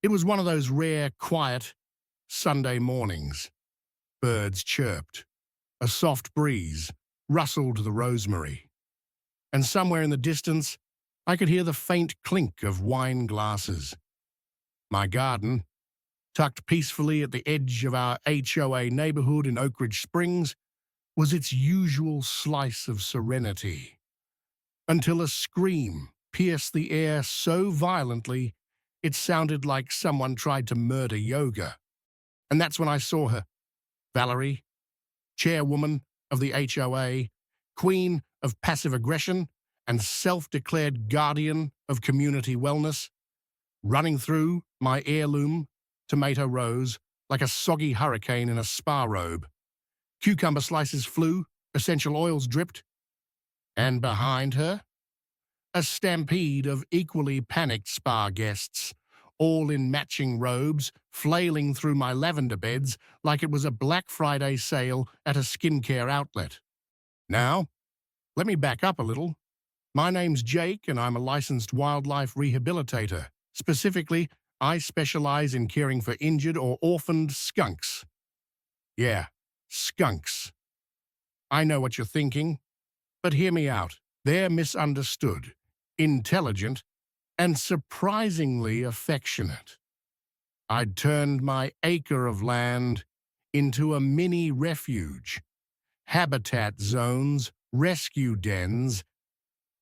It was one of those rare, quiet Sunday mornings. Birds chirped. A soft breeze rustled the rosemary. And somewhere in the distance, I could hear the faint clink of wine glasses. My garden, tucked peacefully at the edge of our HOA neighborhood in Oak Ridge Springs, was its usual slice of serenity. Until a scream pierced the air so violently it sounded like someone tried to murder yoga. And that's when I saw her, Valerie, chairwoman of the HOA, queen of passive aggression, and self-declared guardian of community wellness, running through my heirloom tomato rose like a soggy hurricane in a spa robe. Cucumber slices flew, essential oils dripped, and behind her, a stampede of equally panicked spa guests, all in matching robes, flailing through my lavender beds like it was a Black Friday sale at a skincare outlet. Now, let me back up a little. My name's Jake, and I'm a licensed wildlife rehabilitator. Specifically, I specialize in caring for injured or orphaned skunks. Yeah, skunks. I know what you're thinking, but hear me out. They're misunderstood, intelligent, and surprisingly affectionate. I'd turned my acre of land into a mini refuge, habitat zones, rescue dens,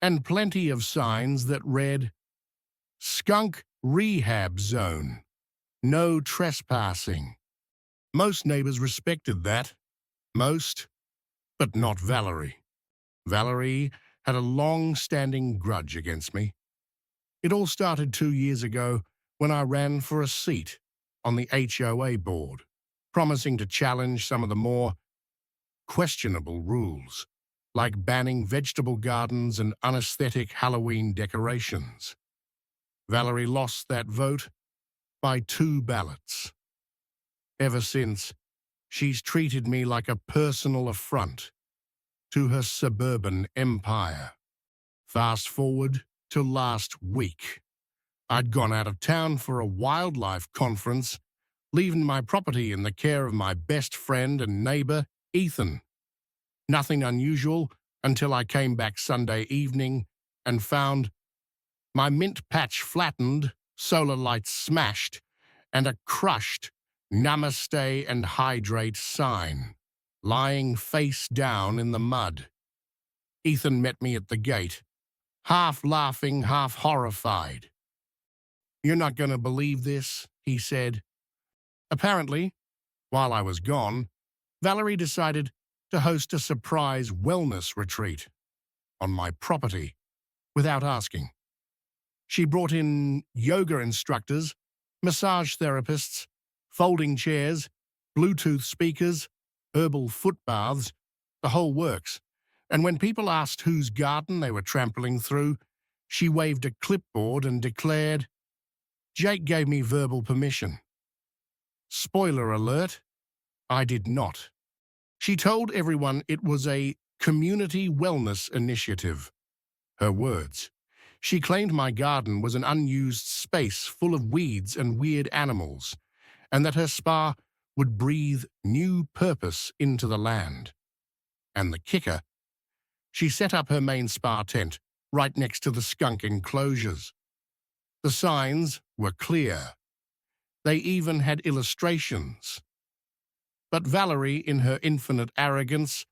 and plenty of signs that read, Skunk Rehab Zone, no trespassing. Most neighbors respected that. Most, but not Valerie. Valerie had a long-standing grudge against me. It all started 2 years ago when I ran for a seat on the HOA board, promising to challenge some of the more questionable rules, like banning vegetable gardens and unaesthetic Halloween decorations. Valerie lost that vote by 2 ballots. Ever since, she's treated me like a personal affront to her suburban empire. Fast forward to last week. I'd gone out of town for a wildlife conference, leaving my property in the care of my best friend and neighbor, Ethan. Nothing unusual until I came back Sunday evening and found my mint patch flattened, solar lights smashed, and a crushed Namaste and Hydrate sign lying face down in the mud. Ethan met me at the gate, half laughing, half horrified. "You're not going to believe this," he said. Apparently, while I was gone, Valerie decided to host a surprise wellness retreat on my property without asking. She brought in yoga instructors, massage therapists, folding chairs, Bluetooth speakers, herbal foot baths, the whole works. And when people asked whose garden they were trampling through, she waved a clipboard and declared, "Jake gave me verbal permission." Spoiler alert, I did not. She told everyone it was a community wellness initiative. Her words. She claimed my garden was an unused space full of weeds and weird animals, and that her spa would breathe new purpose into the land. And the kicker, she set up her main spa tent right next to the skunk enclosures. The signs were clear. They even had illustrations. But Valerie, in her infinite arrogance,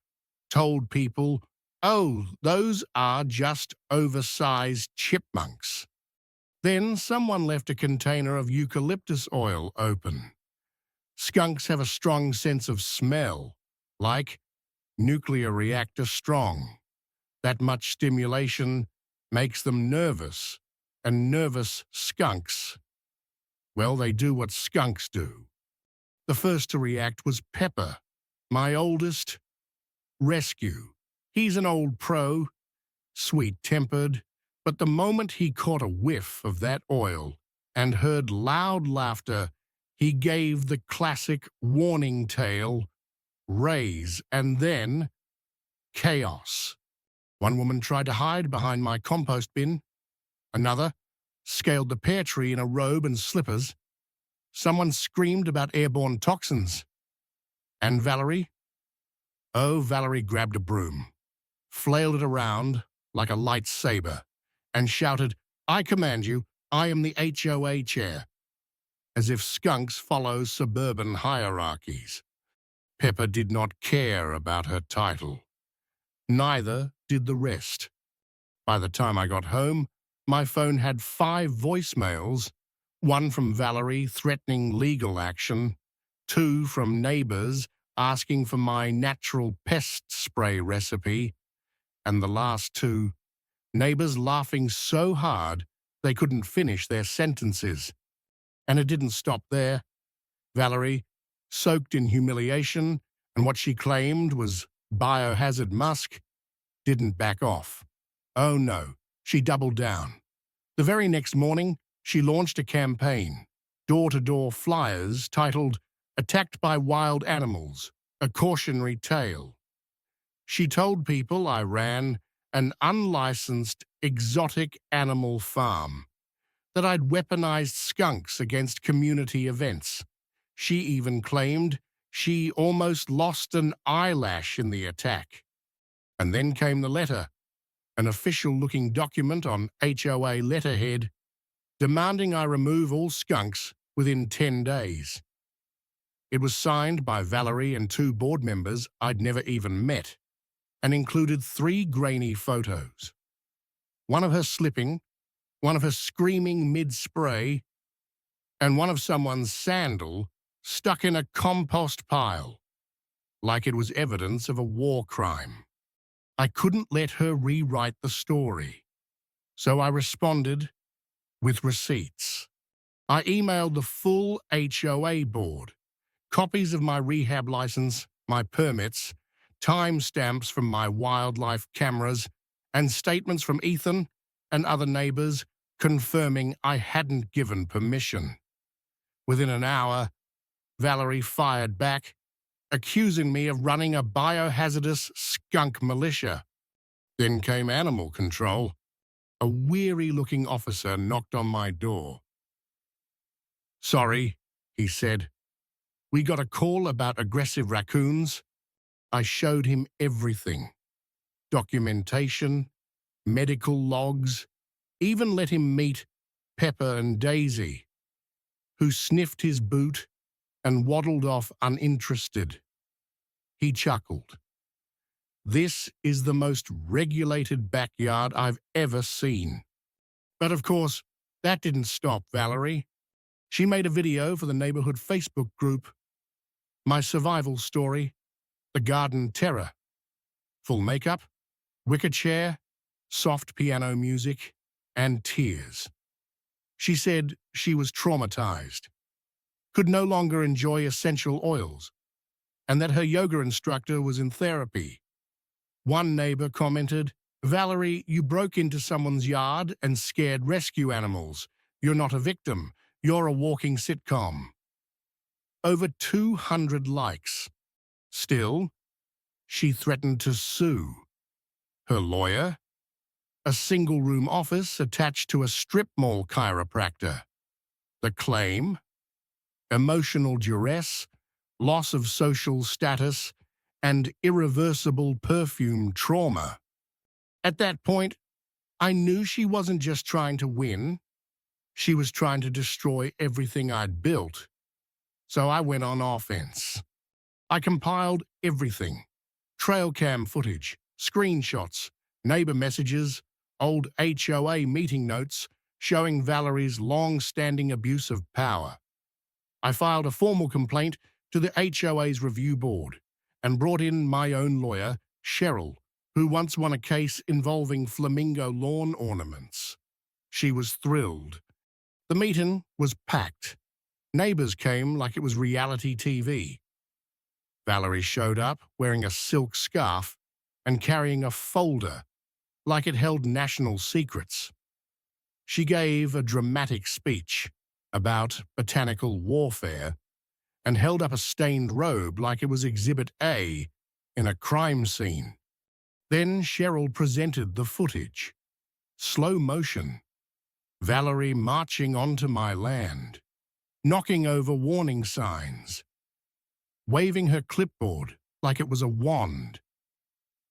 told people, "Oh, those are just oversized chipmunks." Then someone left a container of eucalyptus oil open. Skunks have a strong sense of smell, like nuclear reactor strong. That much stimulation makes them nervous, and nervous skunks, well, they do what skunks do. The first to react was Pepper, my oldest rescue. He's an old pro, sweet-tempered, but the moment he caught a whiff of that oil and heard loud laughter, he gave the classic warning tale, raise, and then chaos. One woman tried to hide behind my compost bin. Another scaled the pear tree in a robe and slippers. Someone screamed about airborne toxins. And Valerie? Oh, Valerie grabbed a broom, flailed it around like a lightsaber, and shouted, "I command you, I am the HOA chair," as if skunks follow suburban hierarchies. Pepper did not care about her title. Neither did the rest. By the time I got home, my phone had 5 voicemails, one from Valerie threatening legal action, 2 from neighbors asking for my natural pest spray recipe, and the last 2, neighbors laughing so hard they couldn't finish their sentences. And it didn't stop there. Valerie, soaked in humiliation and what she claimed was biohazard musk, didn't back off. Oh no, she doubled down. The very next morning, she launched a campaign, door-to-door flyers titled "Attacked by Wild Animals, a Cautionary Tale." She told people I ran an unlicensed exotic animal farm, that I'd weaponized skunks against community events. She even claimed she almost lost an eyelash in the attack. And then came the letter, an official-looking document on HOA letterhead, demanding I remove all skunks within 10 days. It was signed by Valerie and 2 board members I'd never even met, and included 3 grainy photos. One of her slipping, one of her screaming mid-spray, and one of someone's sandal stuck in a compost pile, like it was evidence of a war crime. I couldn't let her rewrite the story, so I responded with receipts. I emailed the full HOA board, copies of my rehab license, my permits, timestamps from my wildlife cameras, and statements from Ethan and other neighbors confirming I hadn't given permission. Within an hour, Valerie fired back, accusing me of running a biohazardous skunk militia. Then came animal control. A weary-looking officer knocked on my door. "Sorry," he said. "We got a call about aggressive raccoons." I showed him everything. Documentation, medical logs, even let him meet Pepper and Daisy, who sniffed his boot and waddled off uninterested. He chuckled. "This is the most regulated backyard I've ever seen." But of course, that didn't stop Valerie. She made a video for the neighborhood Facebook group, "My Survival Story, The Garden Terror." Full makeup, wicker chair, soft piano music, and tears. She said she was traumatized, could no longer enjoy essential oils, and that her yoga instructor was in therapy. One neighbor commented, "Valerie, you broke into someone's yard and scared rescue animals. You're not a victim. You're a walking sitcom." Over 200 likes. Still, she threatened to sue. Her lawyer? A single-room office attached to a strip mall chiropractor. The claim? Emotional duress, loss of social status, and irreversible perfume trauma. At that point, I knew she wasn't just trying to win. She was trying to destroy everything I'd built. So I went on offense. I compiled everything: trail cam footage, screenshots, neighbor messages, old HOA meeting notes showing Valerie's long-standing abuse of power. I filed a formal complaint to the HOA's review board and brought in my own lawyer, Cheryl, who once won a case involving flamingo lawn ornaments. She was thrilled. The meeting was packed. Neighbors came like it was reality TV. Valerie showed up wearing a silk scarf and carrying a folder like it held national secrets. She gave a dramatic speech about botanical warfare and held up a stained robe like it was Exhibit A in a crime scene. Then Cheryl presented the footage. Slow motion. Valerie marching onto my land. knocking over warning signs, waving her clipboard like it was a wand,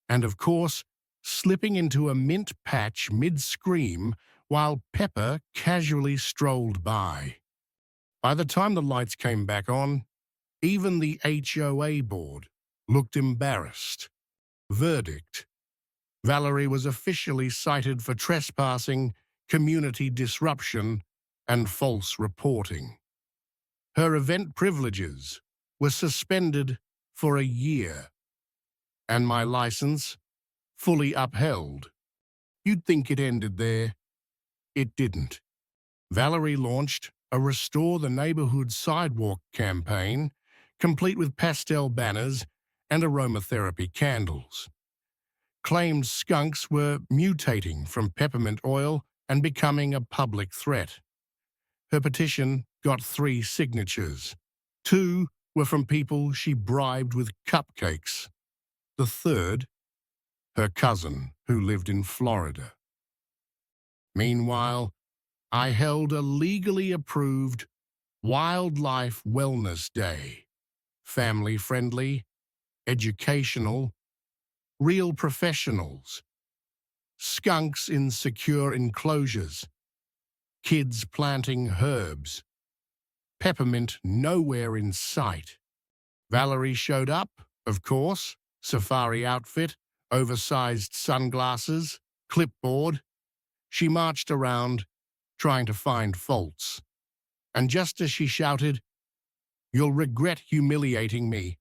and of course, slipping into a mint patch mid-scream while Pepper casually strolled by. By the time the lights came back on, even the HOA board looked embarrassed. Verdict: Valerie was officially cited for trespassing, community disruption, and false reporting. Her event privileges were suspended for a year, and my license fully upheld. You'd think it ended there. It didn't. Valerie launched a Restore the Neighborhood Sidewalk campaign, complete with pastel banners and aromatherapy candles. Claimed skunks were mutating from peppermint oil and becoming a public threat. Her petition got 3 signatures. 2 were from people she bribed with cupcakes. The third, her cousin, who lived in Florida. Meanwhile, I held a legally approved Wildlife Wellness Day. Family-friendly, educational, real professionals. Skunks in secure enclosures. Kids planting herbs. Peppermint nowhere in sight. Valerie showed up, of course, safari outfit, oversized sunglasses, clipboard. She marched around, trying to find faults. And just as she shouted, "You'll regret humiliating me,"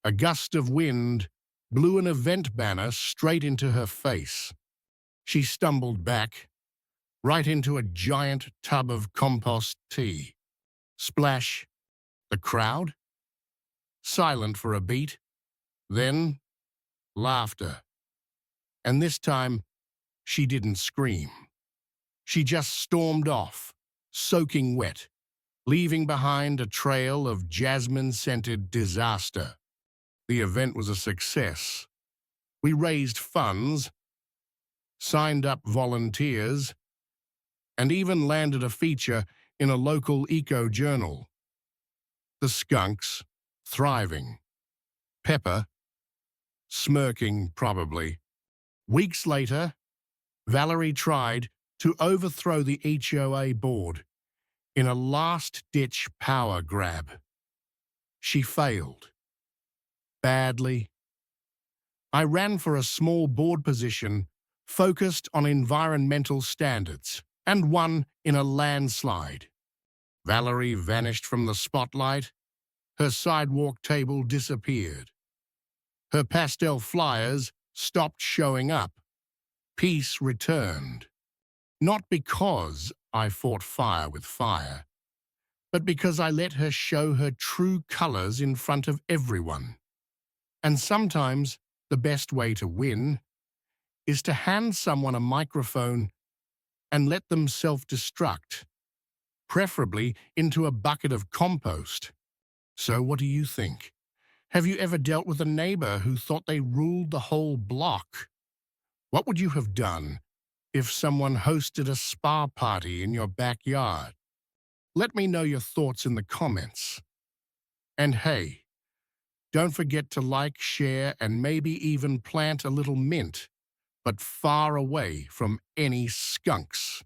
a gust of wind blew an event banner straight into her face. She stumbled back, right into a giant tub of compost tea. Splash. The crowd? Silent for a beat. Then, laughter. And this time, she didn't scream. She just stormed off, soaking wet, leaving behind a trail of jasmine-scented disaster. The event was a success. We raised funds, signed up volunteers, and even landed a feature in a local eco-journal. The skunks, thriving. Pepper, smirking probably. Weeks later, Valerie tried to overthrow the HOA board in a last-ditch power grab. She failed. Badly. I ran for a small board position focused on environmental standards and won in a landslide. Valerie vanished from the spotlight. Her sidewalk table disappeared. Her pastel flyers stopped showing up. Peace returned. Not because I fought fire with fire, but because I let her show her true colors in front of everyone. And sometimes the best way to win is to hand someone a microphone and let them self-destruct, preferably into a bucket of compost. So what do you think? Have you ever dealt with a neighbor who thought they ruled the whole block? What would you have done if someone hosted a spa party in your backyard? Let me know your thoughts in the comments. And hey, don't forget to like, share, and maybe even plant a little mint, but far away from any skunks.